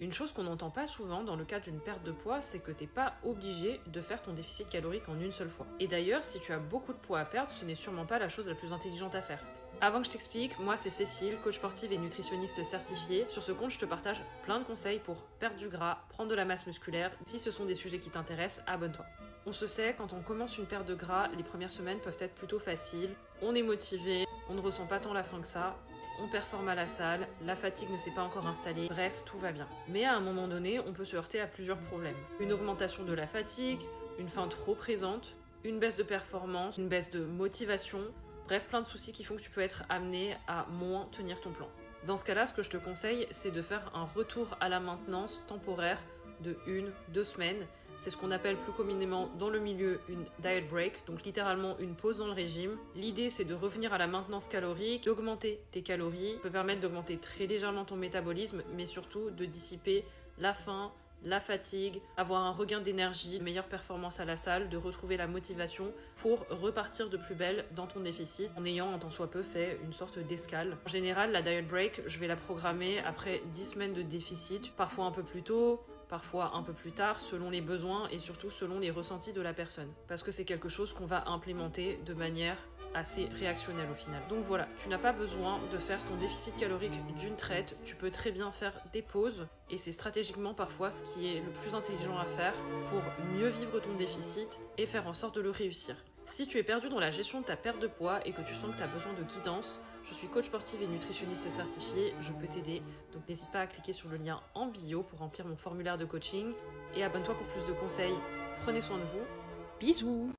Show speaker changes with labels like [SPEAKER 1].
[SPEAKER 1] Une chose qu'on n'entend pas souvent dans le cadre d'une perte de poids, c'est que t'es pas obligé de faire ton déficit calorique en une seule fois. Et d'ailleurs, si tu as beaucoup de poids à perdre, ce n'est sûrement pas la chose la plus intelligente à faire. Avant que je t'explique, moi c'est Cécile, coach sportive et nutritionniste certifiée. Sur ce compte, je te partage plein de conseils pour perdre du gras, prendre de la masse musculaire. Si ce sont des sujets qui t'intéressent, abonne-toi. On se sait, quand on commence une perte de gras, les premières semaines peuvent être plutôt faciles. On est motivé, on ne ressent pas tant la faim que ça. On performe à la salle, la fatigue ne s'est pas encore installée, bref, tout va bien. Mais à un moment donné, on peut se heurter à plusieurs problèmes. Une augmentation de la fatigue, une faim trop présente, une baisse de performance, une baisse de motivation, bref, plein de soucis qui font que tu peux être amené à moins tenir ton plan. Dans ce cas-là, ce que je te conseille, c'est de faire un retour à la maintenance temporaire de 1-2 semaines. C'est ce qu'on appelle plus communément dans le milieu une diet break, donc littéralement une pause dans le régime. L'idée, c'est de revenir à la maintenance calorique, d'augmenter tes calories, ça peut permettre d'augmenter très légèrement ton métabolisme, mais surtout de dissiper la faim, la fatigue, avoir un regain d'énergie, une meilleure performance à la salle, de retrouver la motivation pour repartir de plus belle dans ton déficit en ayant en tant soit peu fait une sorte d'escale. En général, la diet break, je vais la programmer après 10 semaines de déficit, parfois un peu plus tôt, parfois un peu plus tard, selon les besoins et surtout selon les ressentis de la personne. Parce que c'est quelque chose qu'on va implémenter de manière assez réactionnelle au final. Donc voilà, tu n'as pas besoin de faire ton déficit calorique d'une traite, tu peux très bien faire des pauses et c'est stratégiquement parfois ce qui est le plus intelligent à faire pour mieux vivre ton déficit et faire en sorte de le réussir. Si tu es perdu dans la gestion de ta perte de poids et que tu sens que tu as besoin de guidance, je suis coach sportive et nutritionniste certifiée, je peux t'aider, donc n'hésite pas à cliquer sur le lien en bio pour remplir mon formulaire de coaching et abonne-toi pour plus de conseils. Prenez soin de vous, bisous!